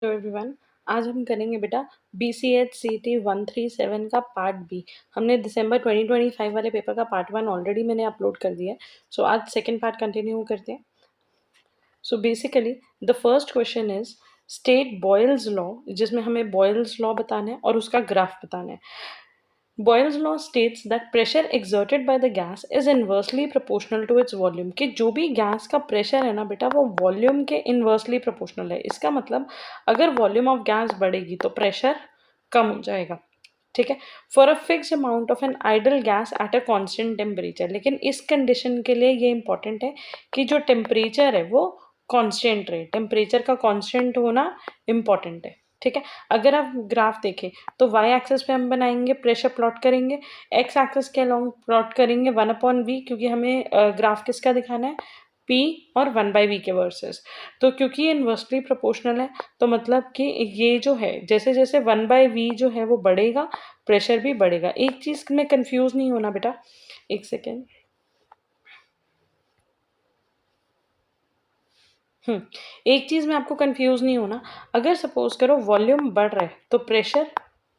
Everyone, आज हम करेंगे बेटा BCH-CT 137 का पार्ट बी। हमने दिसंबर 2025 वाले पेपर का पार्ट 1 ऑलरेडी मैंने अपलोड कर दिया है। सो आज सेकेंड पार्ट कंटिन्यू करते हैं। So basically the first question is state Boyle's law, जिसमें हमें बॉयल्स लॉ बताना है और उसका ग्राफ बताना है। Boyle's law states that pressure exerted by the gas is inversely proportional to its volume। कि जो भी गैस का प्रेशर है ना बेटा, वो वॉल्यूम के इन्वर्सली प्रोपोर्शनल है। इसका मतलब अगर वॉल्यूम ऑफ गैस बढ़ेगी तो प्रेशर कम हो जाएगा, ठीक है, for a fix amount of an idle gas at a constant temperature. लेकिन इस कंडीशन के लिए ये इंपॉर्टेंट है कि जो टेम्परेचर है वो कांस्टेंट रहे, टेम्परेचर का कांस्टेंट होना इंपॉर्टेंट है, ठीक है। अगर आप ग्राफ देखें तो वाई एक्सेस पे हम बनाएंगे, प्रेशर प्लॉट करेंगे, एक्स एक्सेस के अलॉन्ग प्लॉट करेंगे 1/v, क्योंकि हमें ग्राफ किसका दिखाना है, P और 1/v के वर्सेस। तो क्योंकि ये इन्वर्सली प्रोपोर्शनल है तो मतलब कि ये जो है जैसे जैसे 1/v जो है वो बढ़ेगा, प्रेशर भी बढ़ेगा। एक चीज़ में कंफ्यूज नहीं होना बेटा, एक सेकेंड। एक चीज़ में आपको कंफ्यूज नहीं होना, अगर सपोज करो वॉल्यूम बढ़ रहा है तो प्रेशर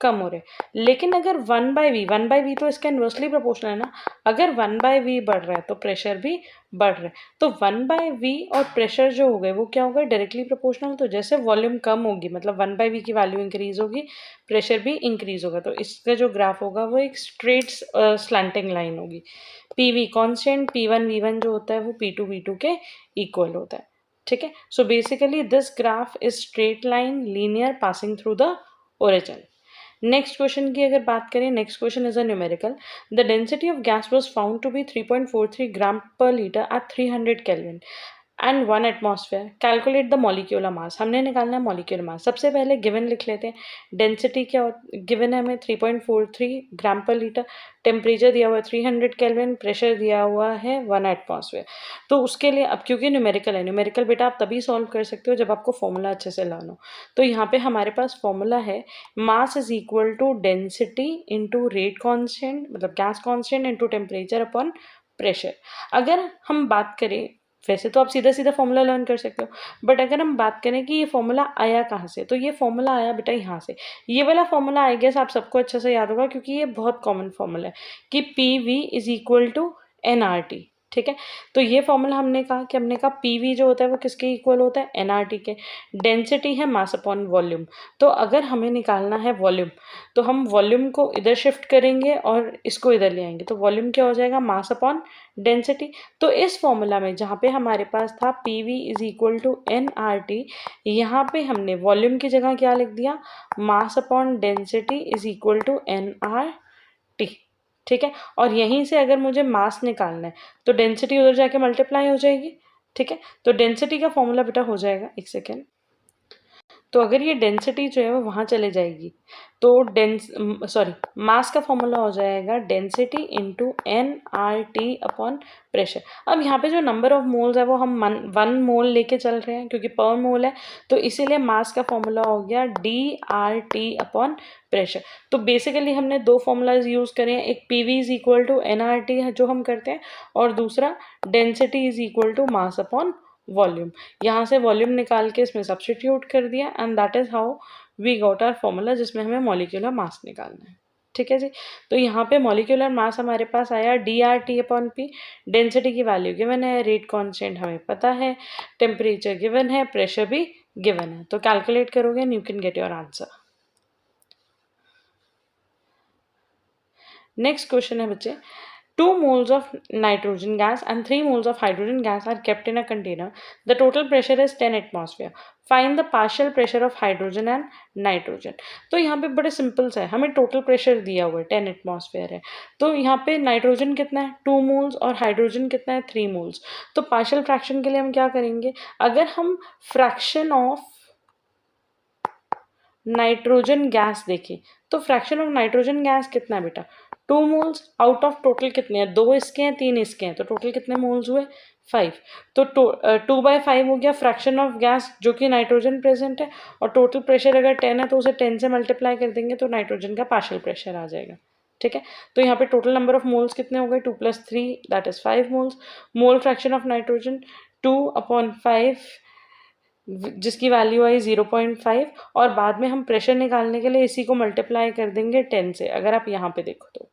कम हो रहे, लेकिन अगर 1/v तो इसका इन्वर्सली प्रोपोर्शनल है ना, अगर 1/v बढ़ रहा है तो प्रेशर भी बढ़ रहा है। तो 1/v और प्रेशर जो हो गए वो क्या हो गए, डायरेक्टली प्रोपोर्शनल। तो जैसे वॉल्यूम कम होगी मतलब 1/v की वैल्यू इंक्रीज होगी, प्रेशर भी इंक्रीज होगा। तो इसका जो ग्राफ होगा वो एक स्ट्रेट स्लैंटिंग लाइन होगी। PV कॉन्स्टेंट, P1V1 जो होता है वो P2 V2 के इक्वल होता है, ठीक है। So basically this graph is straight line linear passing through the origin. Next question की अगर बात करें, next question is a numerical. The density of gas was found to be 3.43 gram per litre at 300 kelvin and 1 atmosphere. Calculate the molecular mass. हमने निकालना है molecular mass. सबसे पहले given लिख लेते हैं। डेंसिटी क्या गिवन है हमें 3.43 ग्राम पर लीटर, टेम्परेचर दिया हुआ है 300 केल्विन, प्रेशर दिया हुआ है 1 एटमॉस्फेयर। तो उसके लिए अब क्योंकि न्यूमेरिकल है, न्यूमेरिकल बेटा आप तभी सॉल्व कर सकते हो जब आपको फॉर्मूला अच्छे से लर्न हो। तो यहाँ पे हमारे पास फॉर्मूला है mass is equal to density into rate constant, मतलब gas constant into temperature upon pressure. अगर हम बात करें, वैसे तो आप सीधा सीधा फॉर्मूला लर्न कर सकते हो, बट अगर हम बात करें कि ये फॉर्मूला आया कहाँ से, तो ये फॉर्मूला आया बेटा यहाँ से। ये वाला फॉर्मूला आई गेस आप सबको अच्छे से याद होगा क्योंकि ये बहुत कॉमन फॉर्मूला है कि PV is equal to NRT, ठीक है। तो ये फॉर्मूला हमने कहा कि हमने कहा PV जो होता है वो किसके इक्वल होता है, NRT के। डेंसिटी है मास अपॉन वॉल्यूम। तो अगर हमें निकालना है वॉल्यूम तो हम वॉल्यूम को इधर शिफ्ट करेंगे और इसको इधर ले आएंगे, तो वॉल्यूम क्या हो जाएगा, मास अपॉन डेंसिटी। तो इस फॉर्मूला में जहाँ पे हमारे पास था PV is equal to NRT, यहाँ पे हमने वॉल्यूम की जगह क्या लिख दिया, mass upon density is equal to NRT, ठीक है। और यहीं से अगर मुझे मास निकालना है तो डेंसिटी उधर जाके मल्टीप्लाई हो जाएगी, ठीक है। तो डेंसिटी का फॉर्मूला बेटा हो जाएगा, एक सेकेंड। तो अगर ये डेंसिटी जो है वो वहाँ चले जाएगी तो मास का फॉर्मूला हो जाएगा density into NRT upon pressure. अब यहाँ पे जो नंबर ऑफ मोल्स है वो हम 1 मोल लेके चल रहे हैं क्योंकि पर मोल है, तो इसीलिए मास का फॉर्मूला हो गया DRT अपॉन प्रेशर। तो बेसिकली हमने दो फॉर्मूलाज यूज़ करे हैं, एक PV is equal to NRT है जो हम करते हैं, और दूसरा density is equal to mass upon volume. यहाँ से वॉल्यूम निकाल के इसमें सब्स्टिट्यूट कर दिया and that is how we got our formula, जिसमें हमें मॉलिक्यूलर मास निकालना है, ठीक है जी। तो यहाँ पे मॉलिक्यूलर मास हमारे पास आया DRT अपॉन P। डेंसिटी की वैल्यू गिवन है, रेट कांस्टेंट हमें पता है, टेम्परेचर गिवन है, प्रेशर भी गिवन है। तो कैलकुलेट करोगे and you can get your answer. Next question है बच्चे, 2 moles of nitrogen gas and 3 moles of hydrogen gas are kept in a container. The total pressure is 10 atmosphere. Find the partial pressure of hydrogen and nitrogen. तो यहाँ पे बड़े simple सा है, हमें total pressure दिया हुआ है 10 एटमॉस्फेयर है, तो यहाँ पे नाइट्रोजन कितना है 2 मोल्स और हाइड्रोजन कितना है 3 मोल्स। तो पार्शियल फ्रैक्शन के लिए हम क्या करेंगे, अगर हम फ्रैक्शन ऑफ नाइट्रोजन गैस देखें तो फ्रैक्शन ऑफ नाइट्रोजन गैस कितना है बेटा, 2 मोल्स आउट ऑफ टोटल कितने हैं, 2 इसके हैं 3 इसके हैं, तो टोटल कितने मोल्स हुए 5। तो 2/5 हो गया फ्रैक्शन ऑफ गैस जो कि नाइट्रोजन प्रेजेंट है, और टोटल प्रेशर अगर 10 है तो उसे 10 से मल्टीप्लाई कर देंगे तो नाइट्रोजन का पार्शियल प्रेशर आ जाएगा, ठीक है। तो यहाँ पे टोटल नंबर ऑफ मोल्स कितने हो गए, 2 + 3 that is 5 moles. Mole fraction of nitrogen 2/5 जिसकी वैल्यू आई 0.5, और बाद में हम प्रेशर निकालने के लिए इसी को मल्टीप्लाई कर देंगे 10 से। अगर आप यहाँ पे देखो तो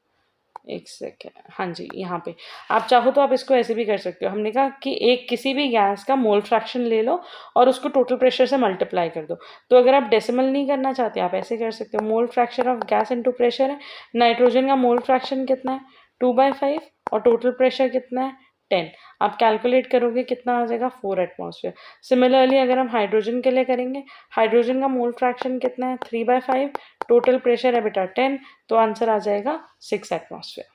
एक सेकेंड, हाँ जी, यहाँ पे आप चाहो तो आप इसको ऐसे भी कर सकते हो। हमने कहा कि एक किसी भी गैस का मोल फ्रैक्शन ले लो और उसको टोटल प्रेशर से मल्टीप्लाई कर दो। तो अगर आप डेसिमल नहीं करना चाहते आप ऐसे कर सकते हो, mole fraction of gas into pressure है। नाइट्रोजन का मोल फ्रैक्शन कितना है 2/5 और टोटल प्रेशर कितना है 10। आप कैलकुलेट करोगे कितना आ जाएगा 4 एटमॉस्फेयर। सिमिलरली अगर हम हाइड्रोजन के लिए करेंगे, हाइड्रोजन का मोल फ्रैक्शन कितना है 3/5, टोटल प्रेशर है बेटा 10, तो आंसर आ जाएगा 6 atmosphere.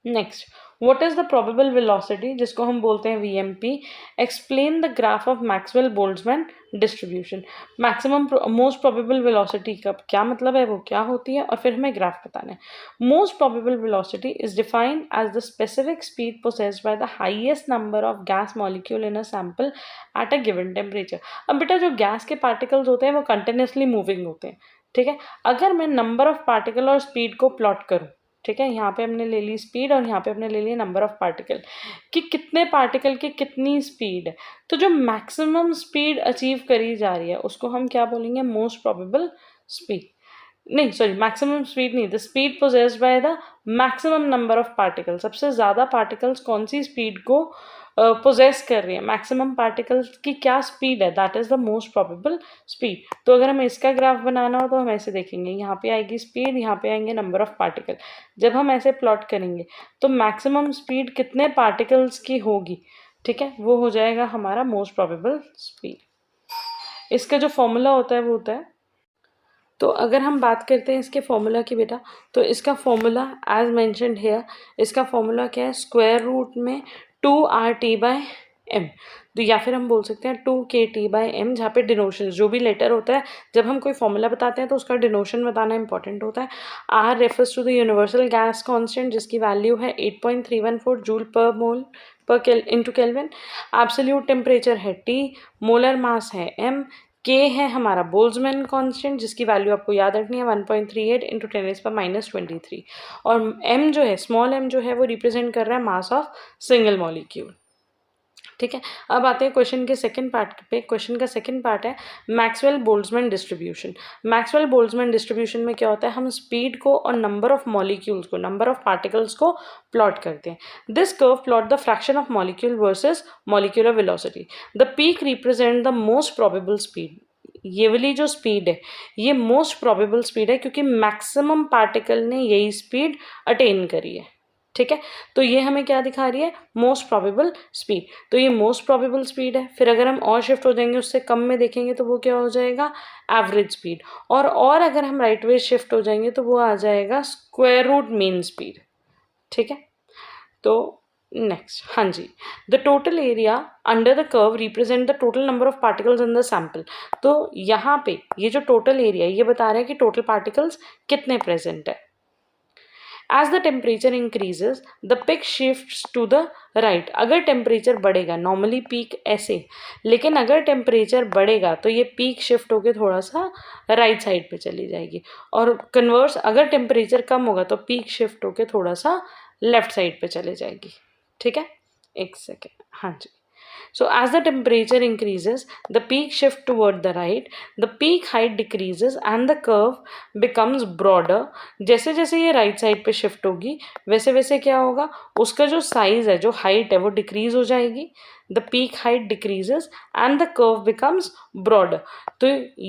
Next, what is the probable velocity, जिसको हम बोलते हैं VMP। Explain the graph of Maxwell Boltzmann distribution. Maximum most probable velocity का क्या मतलब है, वो क्या होती है, और फिर हमें ग्राफ बताना है। Most probable velocity is defined as the specific speed possessed by the highest number of gas molecule in a sample at a given temperature. अब बेटा जो गैस के पार्टिकल्स होते हैं वो कंटिन्यूसली मूविंग होते हैं, ठीक है। अगर मैं नंबर ऑफ पार्टिकल और स्पीड को प्लॉट करूँ, ठीक है, यहाँ पे हमने ले ली स्पीड और यहाँ पे हमने ले लिया नंबर ऑफ पार्टिकल, कि कितने पार्टिकल की कितनी स्पीड है, तो जो मैक्सिमम स्पीड अचीव करी जा रही है उसको हम क्या बोलेंगे, मोस्ट प्रोबेबल स्पीड। नहीं सॉरी, मैक्सिमम स्पीड नहीं, the speed possessed by the maximum number of particle. सबसे ज़्यादा पार्टिकल्स कौन सी स्पीड को पोजेस कर रही है, मैक्सिमम पार्टिकल्स की क्या स्पीड है, that is the most probable speed. तो अगर हमें इसका ग्राफ बनाना हो तो हम ऐसे देखेंगे, यहाँ पे आएगी स्पीड, यहाँ पे आएंगे नंबर ऑफ पार्टिकल। जब हम ऐसे प्लॉट करेंगे तो मैक्सिमम स्पीड कितने पार्टिकल्स की होगी, ठीक है, वो हो जाएगा हमारा मोस्ट प्रोबेबल स्पीड। इसका जो फॉर्मूला होता है वो होता है, तो अगर हम बात करते हैं इसके फॉर्मूला की बेटा, तो इसका फॉर्मूला एज मेंशन्ड हियर, इसका फॉर्मूला क्या है, स्क्वायर रूट में 2RT/m, तो या फिर हम बोल सकते हैं 2KT/m, जहाँ पे डिनोशन जो भी लेटर होता है, जब हम कोई फॉर्मूला बताते हैं तो उसका डिनोशन बताना इंपॉर्टेंट होता है। R refers to the universal gas constant, जिसकी वैल्यू है 8.314 joule per mole per into kelvin. Absolute temperature है T, मोलर मास है M, K है हमारा बोल्ट्जमैन कांस्टेंट, जिसकी वैल्यू आपको याद रखनी है 1.38 इंटू 10⁻⁻23, और M जो है, स्मॉल m जो है, वो रिप्रेजेंट कर रहा है मास ऑफ सिंगल मॉलिक्यूल, ठीक है। अब आते हैं क्वेश्चन के सेकंड पार्ट पे। क्वेश्चन का सेकंड पार्ट है Maxwell Boltzmann distribution. Maxwell Boltzmann distribution में क्या होता है, हम स्पीड को और नंबर ऑफ मॉलिक्यूल्स को, नंबर ऑफ पार्टिकल्स को प्लॉट करते हैं। This curve plot the fraction of molecule versus molecular velocity. The peak represent the most probable speed. ये वाली जो स्पीड है ये मोस्ट प्रोबेबल स्पीड है, क्योंकि मैक्सिमम पार्टिकल ने यही स्पीड अटेन करी है, ठीक है। तो ये हमें क्या दिखा रही है, मोस्ट प्रोबेबल स्पीड। तो ये मोस्ट प्रोबेबल स्पीड है। फिर अगर हम और शिफ्ट हो जाएंगे, उससे कम में देखेंगे तो वो क्या हो जाएगा, एवरेज स्पीड। और अगर हम राइट वे शिफ्ट हो जाएंगे तो वो आ जाएगा स्क्वायर रूट मीन स्पीड, ठीक है। तो नेक्स्ट, हाँ जी, the total area under the curve represent the total number of particles in the sample. तो यहाँ पे ये जो टोटल एरिया है ये बता रहा है कि टोटल पार्टिकल्स कितने प्रेजेंट है। As the temperature increases, the peak shifts to the right. अगर टेम्परेचर बढ़ेगा, नॉर्मली पीक ऐसे, लेकिन अगर टेम्परेचर बढ़ेगा तो ये पीक शिफ्ट होकर थोड़ा सा राइट साइड पे चली जाएगी, और कन्वर्स अगर टेम्परेचर कम होगा तो पीक शिफ्ट होकर थोड़ा सा लेफ्ट साइड पे चले जाएगी, ठीक है। एक सेकेंड, हाँ जी। So as the temperature increases, the peak shift toward the right, the peak height decreases and the curve becomes broader. जैसे जैसे ये राइट साइड पे शिफ्ट होगी वैसे वैसे क्या होगा, उसका जो साइज है, जो हाइट है, वो डिक्रीज हो जाएगी। The peak height decreases and the curve becomes broader. तो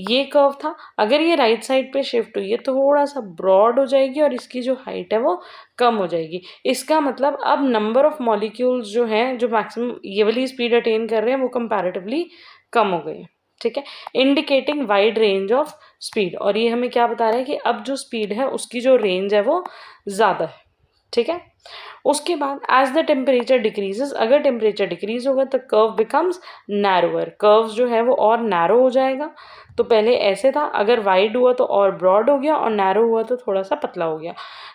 ये कर्व था, अगर ये राइट साइड पे शिफ्ट हुई है तो थोड़ा सा ब्रॉड हो जाएगी और इसकी जो हाइट है वो कम हो जाएगी। इसका मतलब अब नंबर ऑफ मॉलिक्यूल्स जो हैं, जो मैक्सिमम ये वाली स्पीड अटेन कर रहे हैं, वो कंपैरेटिवली कम हो गए, ठीक है। Indicating wide range of speed, और ये हमें क्या बता रहा है कि अब जो स्पीड है उसकी जो रेंज है वो ज़्यादा है, ठीक है। उसके बाद एज द टेम्परेचर डिक्रीजेस, अगर टेम्परेचर डिक्रीज होगा तो कर्व बिकम्स नैरोअर। कर्व जो है वो और नैरो हो जाएगा। तो पहले ऐसे था, अगर वाइड हुआ तो और ब्रॉड हो गया, और नैरो हुआ तो थोड़ा सा पतला हो गया।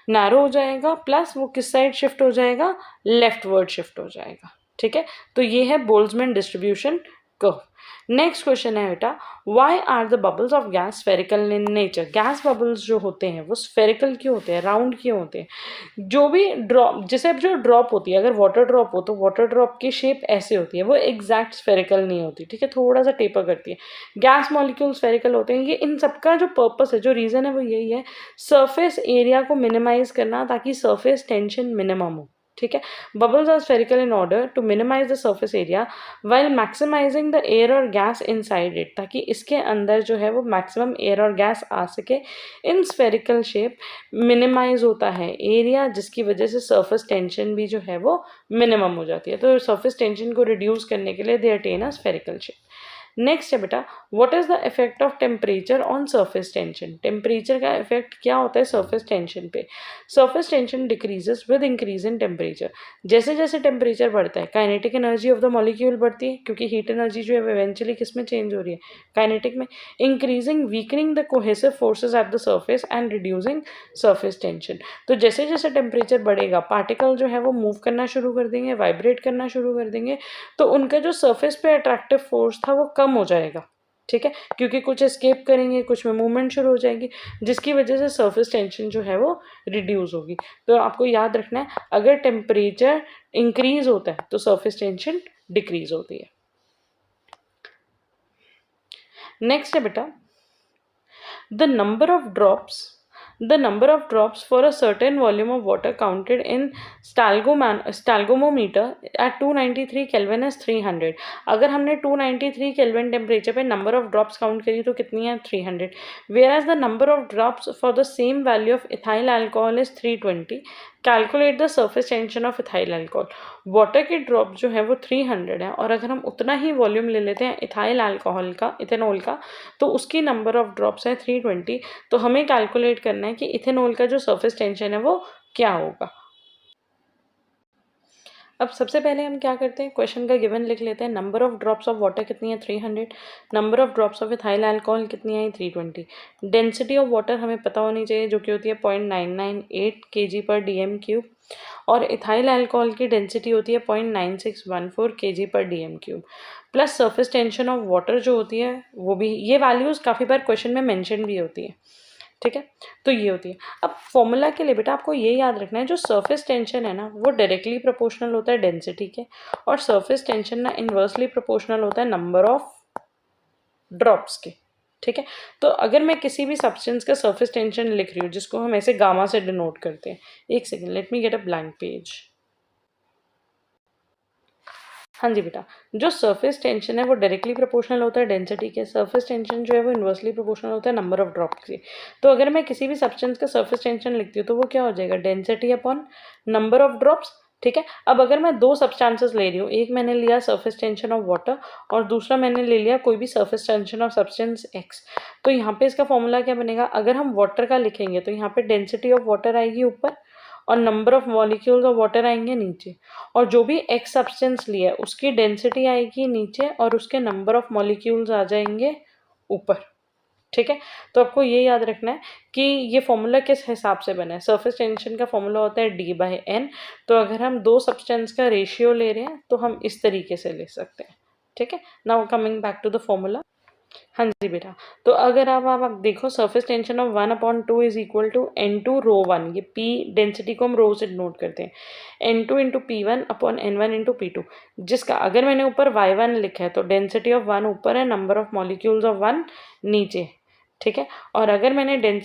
नैरो हो जाएगा प्लस वो किस साइड शिफ्ट हो जाएगा, लेफ्टवर्ड शिफ्ट हो जाएगा, ठीक है। तो ये है Boltzmann distribution curve. Next question है बेटा, why are the bubbles of gas spherical in nature? Gas bubbles जो होते हैं वो स्फेरिकल क्यों होते हैं, राउंड क्यों होते हैं? जो भी ड्रॉप, जैसे अब जो ड्रॉप होती है, अगर वाटर ड्रॉप हो तो वाटर ड्रॉप की शेप ऐसे होती है, वो एग्जैक्ट स्फेरिकल नहीं होती, ठीक है, थोड़ा सा टेपर करती है। गैस मॉलिक्यूल स्फेरिकल होते हैं। ये इन सबका जो पर्पस है, जो रीज़न है वो यही है, सरफेस एरिया को मिनिमाइज करना ताकि सरफेस टेंशन मिनिमम हो, ठीक है। Bubbles are spherical in order to minimize the surface area while maximizing the air और गैस इनसाइड इट, ताकि इसके अंदर जो है वो मैक्सिमम एयर और गैस आ सके। इन स्फेरिकल शेप मिनिमाइज होता है एरिया, जिसकी वजह से सरफेस टेंशन भी जो है वो मिनिमम हो जाती है। तो सरफेस टेंशन को रिड्यूस करने के लिए they attain a spherical shape. Next है बेटा, what is the effect of temperature on surface tension? Temperature का इफेक्ट क्या होता है सरफेस टेंशन पे? Surface tension decreases with increase in temperature. जैसे जैसे टेम्परेचर बढ़ता है, kinetic energy of the molecule बढ़ती है, क्योंकि हीट एनर्जी जो है वो इवेंचुअली किस में चेंज हो रही है, काइनेटिक में। Increasing weakening the cohesive forces at the surface and reducing surface tension. तो जैसे जैसे टेम्परेचर बढ़ेगा, पार्टिकल जो है वो मूव करना शुरू कर देंगे, वाइब्रेट करना शुरू कर देंगे, तो उनका जो सरफेस पे अट्रैक्टिव फोर्स था वो कम हो जाएगा, ठीक है, क्योंकि कुछ एस्केप करेंगे, कुछ में मूवमेंट शुरू हो जाएगी, जिसकी वजह से सरफेस टेंशन जो है वो रिड्यूस होगी। तो आपको याद रखना है, अगर टेम्परेचर इंक्रीज होता है तो सरफेस टेंशन डिक्रीज होती है। नेक्स्ट है बेटा, the number of drops for a certain volume of water counted in stalgometer at 293 Kelvin is 300। अगर हमने 293 केल्विन टेम्परेचर पे नंबर ऑफ ड्रॉप्स काउंट करी तो कितनी है, 300। Whereas the number of drops for the same value of ethyl alcohol is 320। Calculate the surface tension of ethyl alcohol. Water की drop जो है वो 300 है, और अगर हम उतना ही वॉल्यूम ले लेते हैं इथाइल अल्कोहल का, इथेनॉल का, तो उसकी नंबर ऑफ ड्रॉप्स है 320। तो हमें कैलकुलेट करना है कि इथेनॉल का जो सरफेस टेंशन है वो क्या होगा। अब सबसे पहले हम क्या करते हैं, क्वेश्चन का गिवन लिख लेते हैं। Number of drops of water कितनी है, 300। Number of drops of ethyl alcohol कितनी है, 320। डेंसिटी ऑफ वाटर हमें पता होनी चाहिए, जो कि होती है 0.998 kg/dm³, और इथाइल अल्कोहल की डेंसिटी होती है 0.9614 kg/dm³। Plus surface tension of water जो होती है वो भी, ये वैल्यूज़ काफ़ी बार क्वेश्चन में मेंशन भी होती है, ठीक है, तो ये होती है। अब फॉर्मूला के लिए बेटा आपको ये याद रखना है, जो सरफेस टेंशन है ना वो डायरेक्टली प्रोपोर्शनल होता है डेंसिटी के, और सरफेस टेंशन ना इन्वर्सली प्रोपोर्शनल होता है नंबर ऑफ ड्रॉप्स के, ठीक है। तो अगर मैं किसी भी सब्सटेंस का सरफेस टेंशन लिख रही हूँ, जिसको हम ऐसे गामा से डिनोट करते हैं, एक second, let me get a blank page. हाँ जी बेटा, जो सरफेस टेंशन है वो डायरेक्टली प्रोपोर्शनल होता है डेंसिटी के, सरफेस टेंशन जो है वो इन्वर्सली प्रोपोर्शनल होता है नंबर ऑफ ड्रॉप के। तो अगर मैं किसी भी सब्सटेंस का सरफेस टेंशन लिखती हूँ तो वो क्या हो जाएगा, density upon number of drops, ठीक है। अब अगर मैं दो सब्सटेंसेस ले रही हूँ, एक मैंने लिया सरफेस टेंशन ऑफ वाटर और दूसरा मैंने ले लिया कोई भी surface tension of substance x, तो यहाँ पे इसका फॉर्मूला क्या बनेगा, अगर हम वाटर का लिखेंगे तो यहाँ पे डेंसिटी ऑफ वाटर आएगी ऊपर और number of molecules of water आएंगे नीचे, और जो भी एक्स सब्सटेंस लिया है उसकी डेंसिटी आएगी नीचे और उसके नंबर ऑफ मॉलिक्यूल्स आ जाएंगे ऊपर, ठीक है। तो आपको ये याद रखना है कि ये फॉर्मूला किस हिसाब से बना है। सरफेस टेंशन का फॉर्मूला होता है D/N। तो अगर हम दो सब्सटेंस का रेशियो ले रहे हैं तो हम इस तरीके से ले सकते हैं, ठीक है। Now coming back to the formula. हाँ जी बेटा, तो अगर आप देखो, surface tension of 1/2 is equal to N2 ρ1, ये P डेंसिटी को हम रो से नोट करते हैं, N2 into P1/N1 into P2, जिसका अगर मैंने ऊपर Y1 लिखा है तो डेंसिटी ऑफ 1 ऊपर है, नंबर ऑफ मॉलिक्यूल्स ऑफ 1 नीचे, ठीक है। और अगर मैंने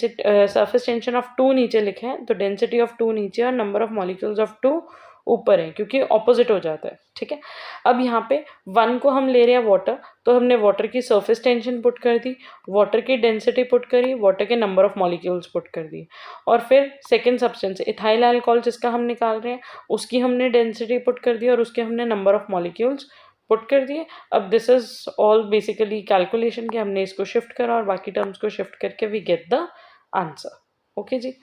सरफेस टेंशन ऑफ 2 नीचे लिखा है तो डेंसिटी ऑफ 2 नीचे और नंबर ऑफ मॉलिक्यूल्स ऑफ 2 ऊपर है, क्योंकि ऑपोजिट हो जाता है, ठीक है। अब यहाँ पे 1 को हम ले रहे हैं वाटर, तो हमने वाटर की सरफेस टेंशन पुट कर दी, वाटर की डेंसिटी पुट करी, वाटर के नंबर ऑफ मॉलिक्यूल्स पुट कर दी, और फिर सेकंड सब्सटेंस इथाइल अल्कोहल जिसका हम निकाल रहे हैं उसकी हमने डेंसिटी पुट कर दी और उसके हमने नंबर ऑफ मॉलिक्यूल्स पुट कर दिए। अब this is all basically calculation कि हमने इसको शिफ्ट करा और बाकी टर्म्स को शिफ्ट करके we get the answer, okay जी।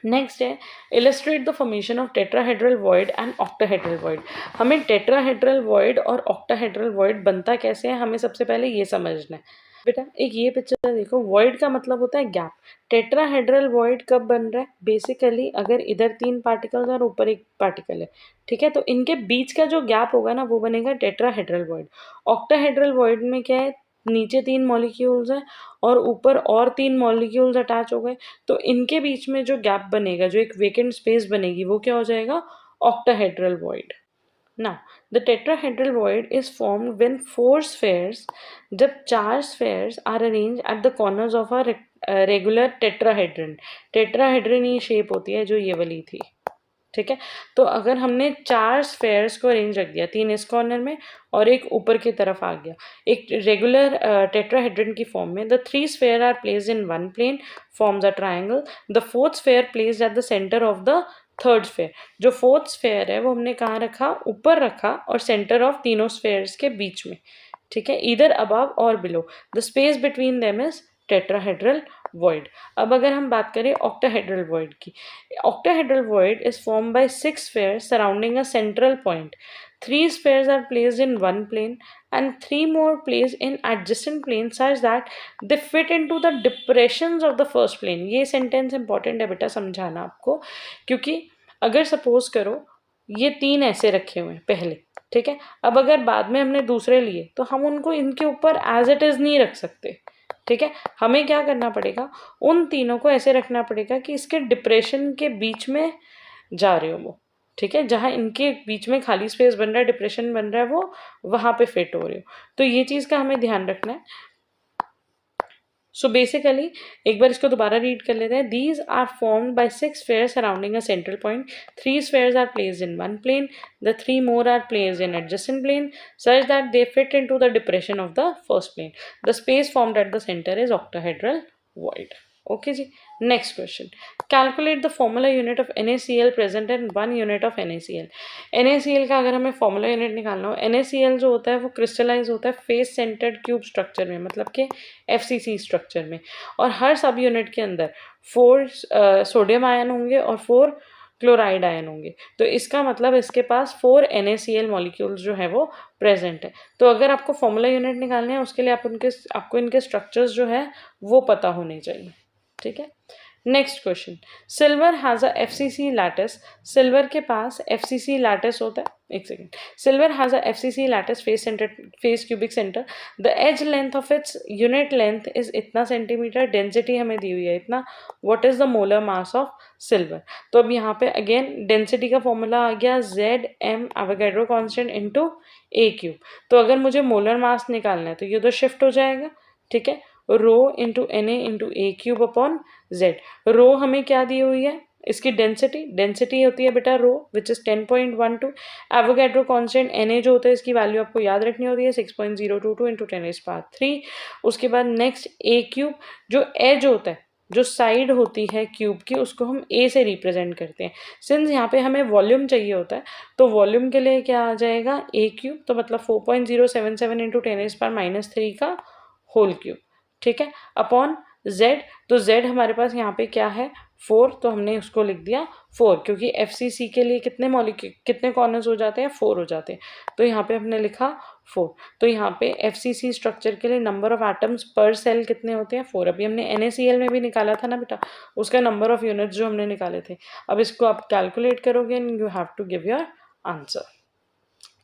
नेक्स्ट है, illustrate the formation of tetrahedral void and octahedral void. हमें टेट्राहेड्रल वॉइड और ऑक्टाहेड्रल वॉइड बनता कैसे है, हमें सबसे पहले ये समझना है। बेटा एक ये पिक्चर देखो, वॉइड का मतलब होता है गैप। टेट्राहेड्रल वॉइड कब बन रहा है? बेसिकली अगर इधर 3 पार्टिकल्स और ऊपर एक पार्टिकल है, ठीक है, तो इनके बीच का जो गैप होगा ना, वो बनेगा टेट्राहेड्रल वॉइड। ऑक्टाहेड्रल वॉइड में क्या है, नीचे 3 मॉलिक्यूल्स हैं और ऊपर और 3 मॉलिक्यूल्स अटैच हो गए, तो इनके बीच में जो गैप बनेगा, जो एक वेकेंट स्पेस बनेगी, वो क्या हो जाएगा? Octahedral void. Now, the tetrahedral void is formed when 4 spheres, जब 4 spheres are arranged at the corners of a regular tetrahedron. tetrahedron ये शेप होती है जो ये वाली थी, ठीक है। तो अगर हमने 4 स्फेयर्स को अरेंज रख दिया, 3 इस कॉर्नर में और एक ऊपर की तरफ आ गया, एक रेगुलर टेट्राहेड्रन की फॉर्म में, the 3 sphere are placed in one plane, forms a triangle, the 4th sphere placed at the centre of the 3rd sphere. जो 4th स्फेयर है वो हमने कहाँ रखा? ऊपर रखा, और सेंटर ऑफ तीनों स्फेयर्स के बीच में, ठीक है, इधर अबव और below. The space between them is tetrahedral void। अब अगर हम बात करें octahedral void की, octahedral void is formed by 6 spheres surrounding a central point. 3 spheres are placed in one plane and 3 more placed in adjacent planes such that they fit into the depressions of the first plane। ये sentence important है बेटा समझाना आपको, क्योंकि अगर suppose करो ये 3 ऐसे रखे हुए हैं पहले, ठीक है, अब अगर बाद में हमने दूसरे लिए तो हम उनको इनके ऊपर एज इट इज नहीं रख सकते, ठीक है। हमें क्या करना पड़ेगा? उन तीनों को ऐसे रखना पड़ेगा कि इसके डिप्रेशन के बीच में जा रहे हो वो, ठीक है, जहाँ इनके बीच में खाली स्पेस बन रहा है, डिप्रेशन बन रहा है, वो वहाँ पे फिट हो रहे हो। तो ये चीज़ का हमें ध्यान रखना है। सो बेसिकली एक बार इसको दोबारा रीड कर लेते हैं। These are formed by 6 spheres surrounding a central point. 3 spheres are placed in one plane, the 3 more are placed in adjacent plane such that they fit into the depression of the first plane. The space formed at the center is octahedral void. Okay जी। Next question, calculate the formula unit of NaCl present in 1 unit of NaCl। NaCl का अगर हमें formula unit निकालना हो, NaCl जो होता है वो क्रिस्टलाइज होता है फेस सेंटर्ड क्यूब स्ट्रक्चर में, मतलब कि FCC स्ट्रक्चर में, और हर सब यूनिट के अंदर 4 सोडियम आयन होंगे और 4 क्लोराइड आयन होंगे। तो इसका मतलब इसके पास 4 NaCl मॉलिक्यूल्स जो है वो प्रेजेंट है। तो अगर आपको फॉर्मूला यूनिट निकालने हैं, उसके लिए आपको इनके स्ट्रक्चर्स जो है वो पता होने चाहिए, ठीक है। Next question, silver has a FCC lattice. Silver के पास FCC लैटिस होता है, एक second, silver has a FCC lattice face cubic centre. The edge length of its unit length is इतना सेंटीमीटर, डेंसिटी हमें दी हुई है इतना। What is the molar mass of silver? तो अब यहाँ पे अगेन डेंसिटी का फॉर्मूला आ गया ZM Avogadro constant into A³। तो अगर मुझे मोलर मास निकालना है तो ये तो शिफ्ट हो जाएगा, ठीक है, rho into Na into A³ upon Z। Rho हमें क्या दी हुई है? इसकी डेंसिटी होती है बेटा rho, which is 10.12। Avogadro constant Na जो होता है इसकी वैल्यू आपको याद रखनी होती है 6.022 इंटू 10⁻3। उसके बाद नेक्स्ट A³, जो एज होता है, जो साइड होती है क्यूब की, उसको हम A से रिप्रेजेंट करते हैं। सिंस यहाँ पे हमें वॉल्यूम चाहिए होता है, तो वॉल्यूम के लिए क्या आ जाएगा? A³, तो मतलब 4.077 इंटू 10⁻³ का होल क्यूब, ठीक है, अपॉन Z। तो Z हमारे पास यहाँ पे क्या है? 4, तो हमने उसको लिख दिया 4, क्योंकि FCC के लिए कितने कॉर्नर्स हो जाते हैं? 4 हो जाते हैं, तो यहाँ पे हमने लिखा 4। तो यहाँ पे FCC स्ट्रक्चर के लिए number of atoms per cell कितने होते हैं? 4। अभी हमने NaCl में भी निकाला था ना बेटा, उसका नंबर ऑफ यूनिट्स जो हमने निकाले थे। अब इसको आप कैलकुलेट करोगे and you have to give your answer.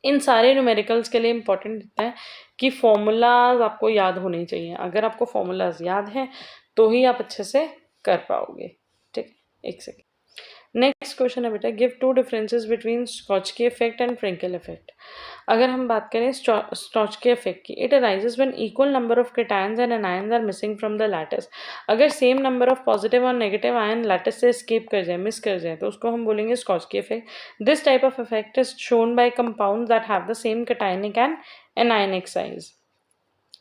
इन सारे न्यूमेरिकल्स के लिए इंपॉर्टेंट इतना है कि फॉर्मूलाज आपको याद होने चाहिए। अगर आपको फॉर्मूलाज याद हैं तो ही आप अच्छे से कर पाओगे, ठीक। एक सेकेंड, नेक्स्ट क्वेश्चन है बेटा, give 2 differences between Schottky effect and Frenkel effect. अगर हम बात करें स्कॉचकी इफेक्ट की, it arises when equal number of cations and anions are missing from the lattice. अगर सेम नंबर ऑफ पॉजिटिव और negative ion lattice से escape कर जाए, मिस कर जाए, तो उसको हम बोलेंगे Schottky effect. This type of effect is shown by compounds that have the same cationic and anionic size.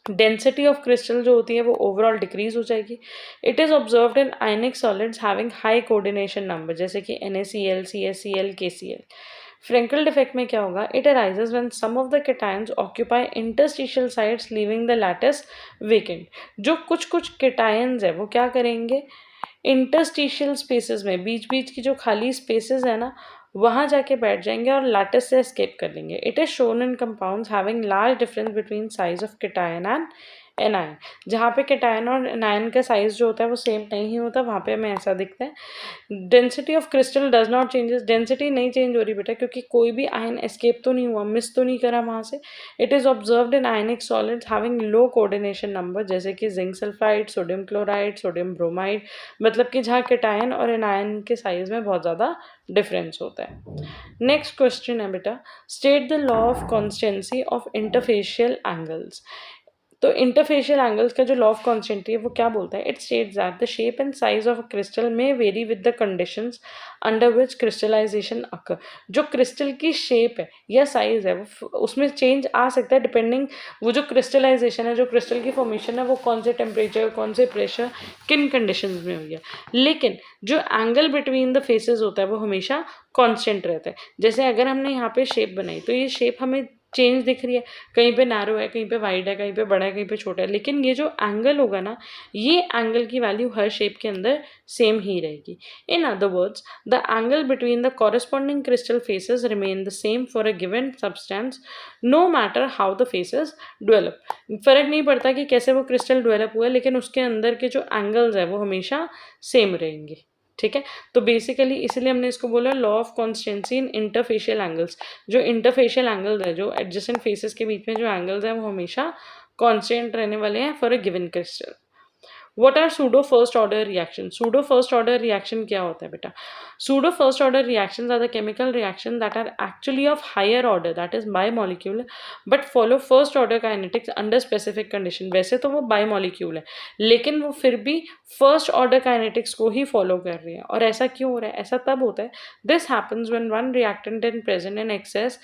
Density of crystal जो होती है वो ओवरऑल डिक्रीज हो जाएगी। It is observed in ionic solids having high coordination number, जैसे कि NaCl, CaCl, KCl। Frenkel defect में क्या होगा? It arises when some of the cations occupy interstitial sites leaving the lattice vacant. जो कुछ cations है वो क्या करेंगे? इंटरस्टिशियल स्पेसेस में, बीच बीच की जो खाली स्पेसेस है ना, वहाँ जाके बैठ जाएंगे और लैटिस से एस्केप कर लेंगे। It is shown in compounds having large difference between size of cation and anion. जहाँ पे कैटायन और एनायन का साइज जो होता है वो सेम नहीं होता, वहाँ पे हमें ऐसा दिखता है। Density of crystal does not changes, density नहीं चेंज हो रही बेटा, क्योंकि कोई भी आयन एस्केप तो नहीं हुआ, मिस तो नहीं करा वहाँ से। It is observed in ionic solids having low coordination number, जैसे कि zinc sulphide, sodium chloride, sodium bromide, मतलब कि जहाँ कैटायन और एनायन के साइज में बहुत ज़्यादा डिफरेंस होता है। नेक्स्ट क्वेश्चन है बेटा, state the law of constituency of interfacial angles. तो इंटरफेशियल एंगल्स का जो लॉ ऑफ कॉन्स्टेंटी है वो क्या बोलता है? It states that the shape and size of a crystal में vary with the conditions under which crystallization occur. जो क्रिस्टल की शेप है या साइज है वो उसमें चेंज आ सकता है डिपेंडिंग, वो जो क्रिस्टलाइजेशन है, जो क्रिस्टल की फॉर्मेशन है वो कौन से टेम्परेचर, कौन से प्रेशर, किन कंडीशंस में हुई है। लेकिन जो एंगल बिटवीन द फेसेस होता है वो हमेशा कांस्टेंट रहता है। जैसे अगर हमने यहाँ पे शेप बनाई तो ये शेप हमें चेंज दिख रही है, कहीं पे नैरो है, कहीं पे वाइड है, कहीं पे बड़ा है, कहीं पे छोटा है, लेकिन ये जो एंगल होगा ना, ये एंगल की वैल्यू हर शेप के अंदर सेम ही रहेगी। In other words, the angle between the corresponding crystal faces remain the same for a given substance no matter how the faces develop. फर्क नहीं पड़ता कि कैसे वो क्रिस्टल डेवलप हुआ है, लेकिन उसके अंदर के जो एंगल्स है वो हमेशा सेम रहेंगे। ठीक है, तो बेसिकली इसलिए हमने इसको बोला law of constituency in interfacial angles. जो इंटरफेशियल एंगल्स है, जो एडजेसेंट फेसेस के बीच में जो एंगल्स हैं वो हमेशा कांस्टेंट रहने वाले हैं for a given crystal. What are pseudo first order reactions? Pseudo first order reaction क्या होता है बेटा? Pseudo first order reactions are the chemical reactions that are actually of higher order, that is bimolecular, but follow first order kinetics under specific condition. वैसे तो वो bimolecule है, लेकिन वो फिर भी first order kinetics को ही follow कर रही है। और ऐसा क्यों हो रहा है? ऐसा तब होता है, this happens when one reactant is present in excess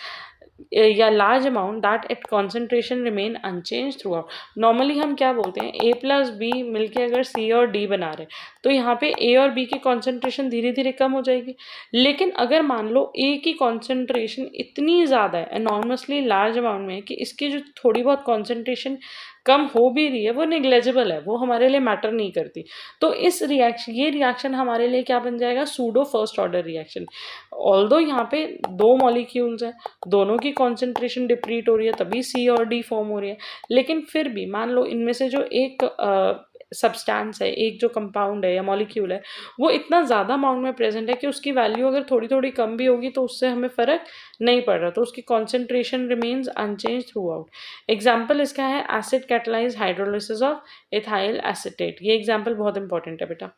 या large amount that it concentration remain unchange throughout. Normally हम क्या बोलते हैं, ए प्लस बी मिलके अगर सी और डी बना रहे तो यहाँ पे ए और बी की कॉन्सेंट्रेशन धीरे धीरे कम हो जाएगी। लेकिन अगर मान लो ए की कॉन्सेंट्रेशन इतनी ज़्यादा है, एनॉर्मसली लार्ज अमाउंट में है, कि इसकी जो थोड़ी बहुत कॉन्सेंट्रेशन कम हो भी रही है वो निग्लेजिबल है, वो हमारे लिए मैटर नहीं करती, तो इस रिएक्शन, ये रिएक्शन हमारे लिए क्या बन जाएगा? Pseudo first order reaction. Although यहाँ पे दो मॉलिक्यूल्स हैं, दोनों की कॉन्सेंट्रेशन डिप्लीट हो रही है, तभी सी और डी फॉर्म हो रही है, लेकिन फिर भी मान लो इनमें से जो एक सब्सटेंस है, एक जो कंपाउंड है या मॉलिक्यूल है, वो इतना ज़्यादा अमाउंट में प्रेजेंट है कि उसकी वैल्यू अगर थोड़ी थोड़ी कम भी होगी तो उससे हमें फ़र्क नहीं पड़ रहा, तो उसकी concentration remains unchange throughout. Example इसका है acid catalyse hydrolysis of ethyl acetate. ये एग्जाम्पल बहुत इंपॉर्टेंट है बेटा।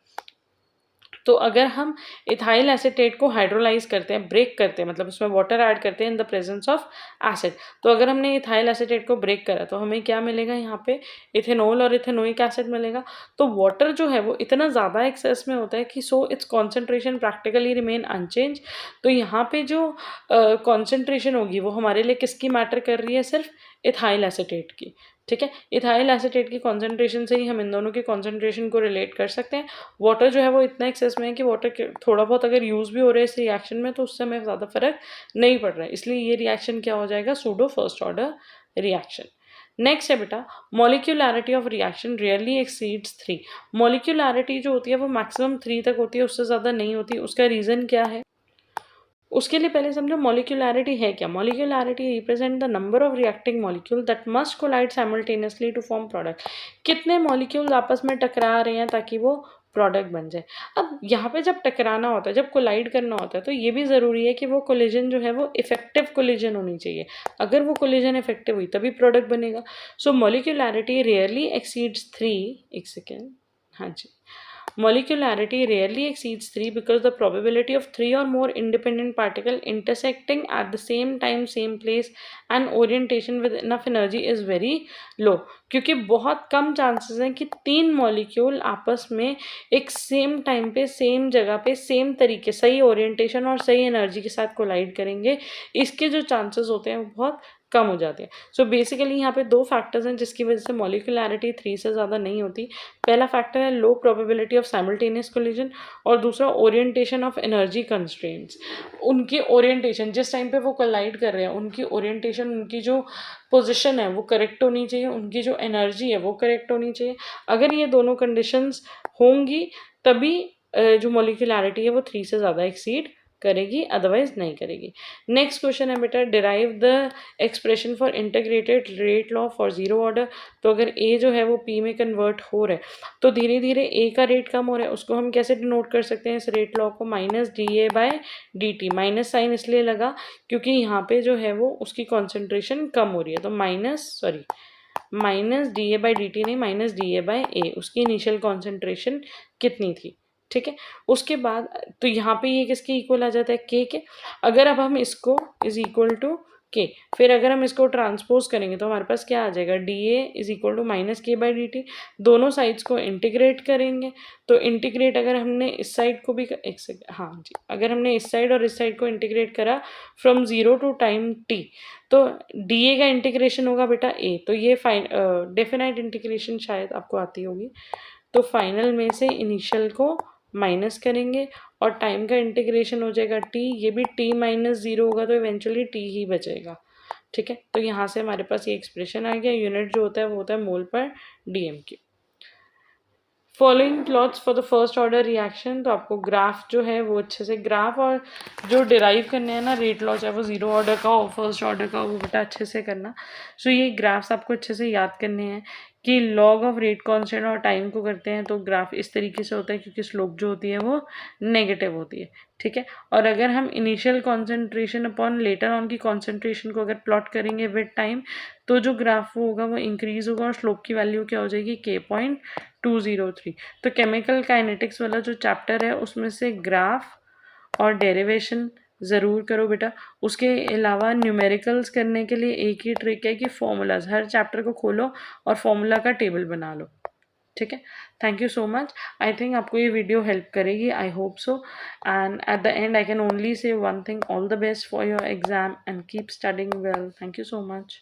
तो अगर हम इथाइल एसीटेट को हाइड्रोलाइज करते हैं, ब्रेक करते हैं, मतलब उसमें वाटर ऐड करते हैं in the presence of acid, तो अगर हमने इथाइल एसीटेट को ब्रेक करा तो हमें क्या मिलेगा? यहाँ पे इथेनॉल और इथेनोइक एसिड मिलेगा। तो वाटर जो है वो इतना ज़्यादा एक्सेस में होता है कि so its concentration practically remain unchange. तो यहाँ पे जो कॉन्सेंट्रेशन होगी वो हमारे लिए किसकी मैटर कर रही है? सिर्फ इथाइल एसीटेट की। ठीक है, इथाइल एसीटेट की कॉन्सेंट्रेशन से ही हम इन दोनों की कॉन्सेंट्रेशन को रिलेट कर सकते हैं। वाटर जो है वो इतना एक्सेस में है कि वाटर थोड़ा बहुत अगर यूज़ भी हो रहा है इस रिएक्शन में तो उससे हमें ज़्यादा फर्क नहीं पड़ रहा है, इसलिए ये रिएक्शन क्या हो जाएगा? Pseudo first order reaction. Next है बेटा, मॉलिक्यूलैरिटी ऑफ रिएक्शन रियरली एक्सीड्स 3। मॉलिक्यूलैरिटी जो होती है वो मैक्सिमम 3 तक होती है, उससे ज़्यादा नहीं होती। उसका रीज़न क्या है? उसके लिए पहले समझो मॉलिक्यूलैरिटी है क्या। Molecularity represent the number of reacting molecule that must collide simultaneously to form product. कितने मॉलिक्यूल्स आपस में टकरा रहे हैं ताकि वो प्रोडक्ट बन जाए। अब यहाँ पे जब टकराना होता है, जब कोलाइड करना होता है, तो ये भी ज़रूरी है कि वो कोलिजन जो है वो इफेक्टिव कोलिजन होनी चाहिए। अगर वो कोलिजन इफेक्टिव हुई तभी प्रोडक्ट बनेगा। सो मॉलिक्यूलैरिटी रेयरली एक्सीड्स 3। एक सेकेंड, हाँ जी, molecularity rarely exceeds 3 because the probability of 3 or more independent particles intersecting at the same time, same place and orientation with enough energy is very low। क्योंकि बहुत कम chances हैं कि 3 molecule आपस में एक same time पे, same जगह पे, सेम तरीके, सही ओरिएंटेशन और सही एनर्जी के साथ कोलाइड करेंगे। इसके जो चांसेस होते हैं वो बहुत कम हो जाते हैं। सो बेसिकली यहाँ पे 2 फैक्टर्स हैं जिसकी वजह से मॉलिक्यूलैरिटी 3 से ज़्यादा नहीं होती। पहला फैक्टर है लो प्रोबेबिलिटी ऑफ साइमल्टेनियस कोलिजन, और दूसरा ओरिएंटेशन ऑफ एनर्जी कंस्ट्रेंट्स। उनकी ओरिएंटेशन जिस टाइम पे वो कोलाइड कर रहे हैं, उनकी ओरिएंटेशन, उनकी जो पोजीशन है वो करेक्ट होनी चाहिए, उनकी जो एनर्जी है वो करेक्ट होनी चाहिए। अगर ये दोनों कंडीशंस होंगी तभी जो मॉलिक्यूलैरिटी है वो 3 से ज़्यादा एक्सीड करेगी, अदरवाइज नहीं करेगी। नेक्स्ट क्वेश्चन है बेटा, derive the expression for integrated rate law for zero order. तो अगर ए जो है वो पी में कन्वर्ट हो रहा है तो धीरे धीरे ए का रेट कम हो रहा है, उसको हम कैसे डिनोट कर सकते हैं इस रेट लॉ को, minus D A by D T. Minus sign इसलिए लगा क्योंकि यहाँ पे जो है वो उसकी कॉन्सेंट्रेशन कम हो रही है, तो minus D A by D T नहीं, माइनस डी ए बाई ए, उसकी इनिशियल कॉन्सेंट्रेशन कितनी थी, ठीक है। उसके बाद तो यहाँ पे ये किसके इक्वल आ जाता है, के के। अगर अब हम इसको इज इक्वल टू के, फिर अगर हम इसको ट्रांसपोज करेंगे तो हमारे पास क्या आ जाएगा, D A is equal to minus K by D T. दोनों साइड्स को इंटीग्रेट करेंगे, तो इंटीग्रेट अगर हमने इस साइड को भी एक सेकंड, हाँ जी, अगर हमने इस साइड और इस साइड को इंटीग्रेट करा from zero to time T, तो डी ए का इंटीग्रेशन होगा बेटा ए, तो ये डेफिनाइट इंटीग्रेशन शायद आपको आती होगी। तो फाइनल में से इनिशियल को माइनस करेंगे और टाइम का इंटीग्रेशन हो जाएगा टी, ये भी टी माइनस जीरो होगा तो इवेंचुअली टी ही बचेगा, ठीक है। तो यहाँ से हमारे पास ये एक्सप्रेशन आ गया। यूनिट जो होता है वो होता है मोल पर DM Q. Following plots for the first order reaction, तो आपको ग्राफ जो है वो अच्छे से, ग्राफ और जो डिराइव करने हैं ना रेट लॉ, चाहे वो जीरो ऑर्डर का हो फर्स्ट ऑर्डर का हो, वो बेटा अच्छे से करना। सो ये ग्राफ्स आपको अच्छे से याद करने हैं कि लॉग ऑफ रेट कांस्टेंट और टाइम को करते हैं तो ग्राफ इस तरीके से होता है क्योंकि स्लोप जो होती है वो नेगेटिव होती है, ठीक है। और अगर हम initial concentration upon later on की कॉन्सेंट्रेशन को अगर प्लॉट करेंगे विद टाइम, तो जो ग्राफ वो होगा वो इंक्रीज होगा और स्लोप की वैल्यू क्या हो जाएगी, K.203। तो केमिकल काइनेटिक्स वाला जो चैप्टर है उसमें से ग्राफ और डेरिवेशन ज़रूर करो बेटा। उसके अलावा न्यूमेरिकल्स करने के लिए एक ही ट्रिक है कि फॉर्मूलाज, हर चैप्टर को खोलो और फॉर्मूला का टेबल बना लो, ठीक है। Thank you so much. I think आपको ये वीडियो हेल्प करेगी, I hope so. And at the end I can only say one thing, all the best for your exam and keep studying well. Thank you so much.